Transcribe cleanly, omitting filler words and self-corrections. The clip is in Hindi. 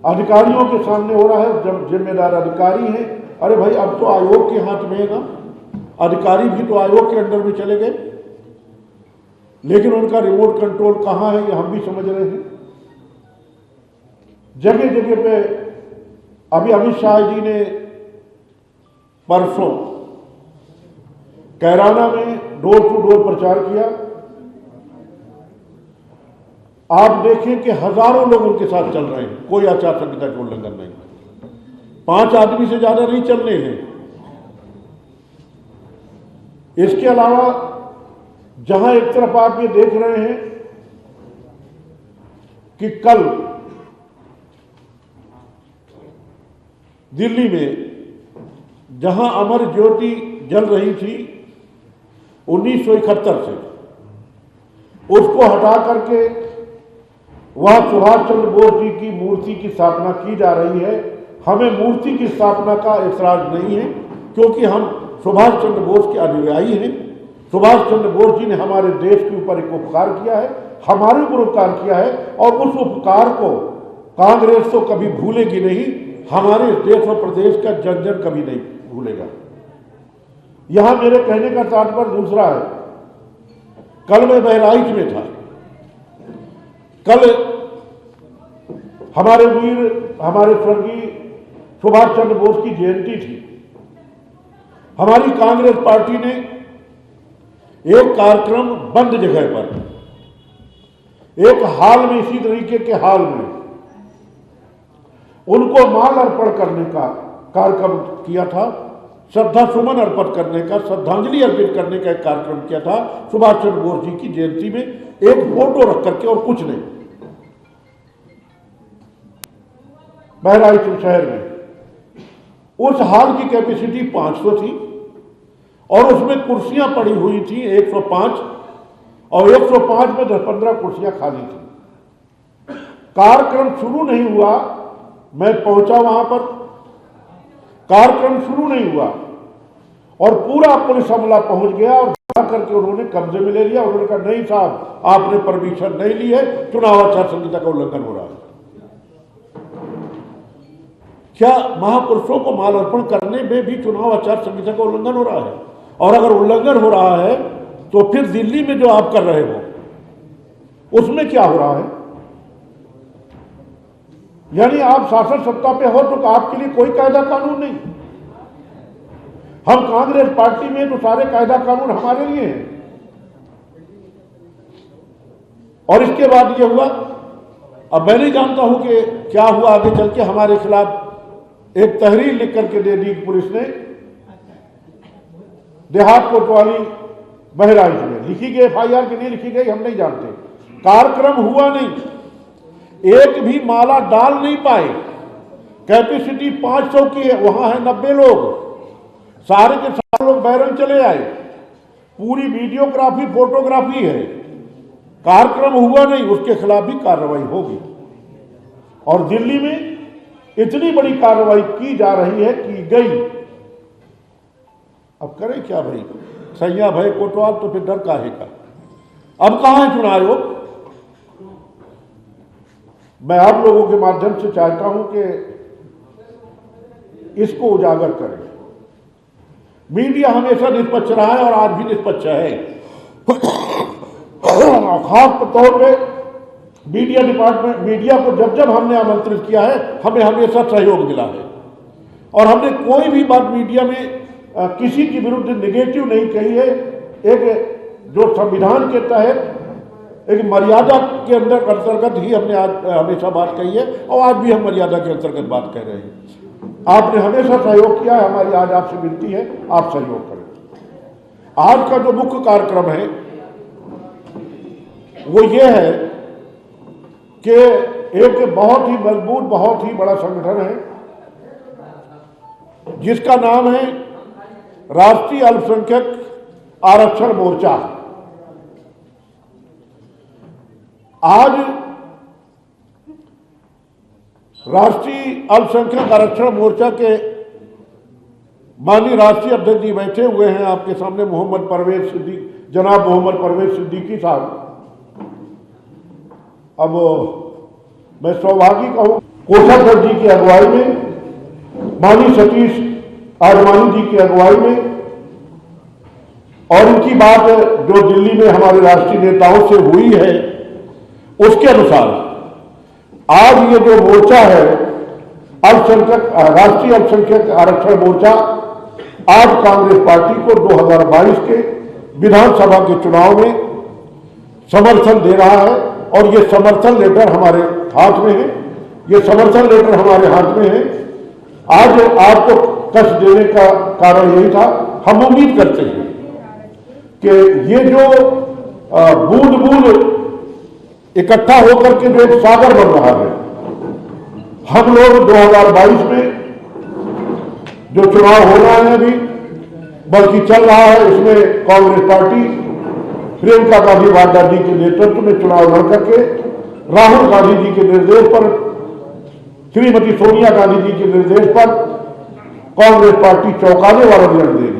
अधिकारियों के सामने हो रहा है। जब जिम्मेदार अधिकारी हैं, अरे भाई अब तो आयोग के हाथ में है ना, अधिकारी भी तो आयोग के अंडर में चले गए, लेकिन उनका रिमोट कंट्रोल कहां है ये हम भी समझ रहे हैं। जगह जगह पे अभी अमित शाह जी ने परसों कैराना में डोर टू डोर प्रचार किया। आप देखें कि हजारों लोग उनके साथ चल रहे हैं, कोई आचार संहिता का उल्लंघन नहीं, 5 आदमी से ज्यादा नहीं चलने हैं। इसके अलावा जहां एक तरफ आप ये देख रहे हैं कि कल दिल्ली में जहां अमर ज्योति जल रही थी 1971 से, उसको हटा करके वहां सुभाष चंद्र बोस जी की मूर्ति की स्थापना की जा रही है। हमें मूर्ति की स्थापना का ऐतराज नहीं है, क्योंकि हम सुभाष चंद्र बोस के अनुयायी हैं। सुभाष चंद्र बोस जी ने हमारे देश के ऊपर एक उपकार किया है, हमारे ऊपर उपकार किया है, और उस उपकार को कांग्रेस तो कभी भूलेगी नहीं, हमारे देश और प्रदेश का जन जन कभी नहीं भूलेगा। यहां मेरे कहने का तात्पर्य दूसरा है। कल मैं बहराइच में था। कल हमारे वीर, हमारे स्वर्गीय सुभाष चंद्र बोस की जयंती थी। हमारी कांग्रेस पार्टी ने एक कार्यक्रम बंद जगह पर, एक हाल में, इसी तरीके के हाल में उनको माल अर्पण करने का कार्यक्रम किया था, श्रद्धा सुमन अर्पण करने का, श्रद्धांजलि अर्पित करने का एक कार्यक्रम किया था सुभाष चंद्र बोस जी की जयंती में, एक फोटो रख करके और कुछ नहीं। बहराइच शहर में उस हॉल की कैपेसिटी 500 थी और उसमें कुर्सियां पड़ी हुई थी 105, और 105 में 10-15 कुर्सियां खाली थी। कार्यक्रम शुरू नहीं हुआ, मैं पहुंचा वहां पर, कार्यक्रम शुरू नहीं हुआ और पूरा पुलिस अमला पहुंच गया और करके उन्होंने कब्जे में ले लिया। उन्होंने कहा नहीं साहब, आपने परमिशन नहीं ली है, चुनाव आचार संहिता का उल्लंघन हो रहा है। क्या महापुरुषों को माल अर्पण करने में भी चुनाव आचार संहिता का उल्लंघन हो रहा है? और अगर उल्लंघन हो रहा है तो फिर दिल्ली में जो आप कर रहे हो उसमें क्या हो रहा है? यानी आप शासन सत्ता पे हो तो आपके लिए कोई कायदा कानून नहीं। हम कांग्रेस पार्टी में तो सारे कायदा कानून हमारे लिए हैं। और इसके बाद ये हुआ, अब मैं नहीं जानता हूं कि क्या हुआ आगे चल के। हमारे खिलाफ एक तहरीर लिख करके दे दी पुलिस ने, देहात कोतवाली बहराइच में। लिखी गई FIR की नहीं लिखी गई हम नहीं जानते। कार्यक्रम हुआ नहीं, एक भी माला डाल नहीं पाए। कैपेसिटी 500 की है, वहां है 90 लोग, सारे के सारे लोग बैरंग चले आए। पूरी वीडियोग्राफी फोटोग्राफी है। कार्यक्रम हुआ नहीं, उसके खिलाफ भी कार्रवाई होगी। और दिल्ली में इतनी बड़ी कार्रवाई की जा रही है, की गई। अब करें क्या भाई? सैया भाई कोतवाल तो फिर डर काहे का? अब कहां है चुनाव आयोग? मैं आप लोगों के माध्यम से चाहता हूं कि इसको उजागर करें। मीडिया हमेशा निष्पक्ष रहा है और आज भी निष्पक्ष है। खास तौर पे मीडिया डिपार्टमेंट, मीडिया को जब जब हमने आमंत्रित किया है हमें हमेशा सहयोग मिला है और हमने कोई भी बात मीडिया में किसी के विरुद्ध नेगेटिव नहीं कही है। एक जो संविधान के तहत एक मर्यादा के अंतर्गत ही हमने आज हमेशा बात कही है और आज भी हम मर्यादा के अंतर्गत बात कर रहे हैं। आपने हमेशा सहयोग किया है, हमारी आज आपसे विनती है आप सहयोग करें। आज का जो मुख्य कार्यक्रम है वो ये है कि एक बहुत ही मजबूत, बहुत ही बड़ा संगठन है जिसका नाम है राष्ट्रीय अल्पसंख्यक आरक्षण मोर्चा। आज राष्ट्रीय अल्पसंख्यक आरक्षण मोर्चा के माननीय राष्ट्रीय अध्यक्ष जी बैठे हुए हैं आपके सामने, मोहम्मद परवेज सिद्दीकी, जनाब मोहम्मद परवेज सिद्दीकी साहब। अब मैं सौभाग्य कहूं, कोषाधर जी की अगुवाई में, माननीय सतीश आडवाणी जी की अगुवाई में, और इनकी बात जो दिल्ली में हमारे राष्ट्रीय नेताओं से हुई है उसके अनुसार आज ये जो मोर्चा है अल्पसंख्यक राष्ट्रीय अल्पसंख्यक आरक्षण मोर्चा आज कांग्रेस पार्टी को 2022 के विधानसभा के चुनाव में समर्थन दे रहा है। और ये समर्थन लेटर हमारे हाथ में है, ये समर्थन लेटर हमारे हाथ में है। आज आपको कष्ट देने का कारण यही था। हम उम्मीद करते हैं कि ये जो बूंद बूंद इकट्ठा होकर के जो एक सागर बन रहा है, हम लोग 2022 में जो चुनाव होना है अभी बल्कि चल रहा है, उसमें कांग्रेस पार्टी प्रियंका गांधी वाड्रा जी के नेतृत्व में चुनाव लड़ करके राहुल गांधी जी के निर्देश पर, श्रीमती सोनिया गांधी जी के निर्देश पर कांग्रेस पार्टी चौंकाने वाला रिजल्ट देगी।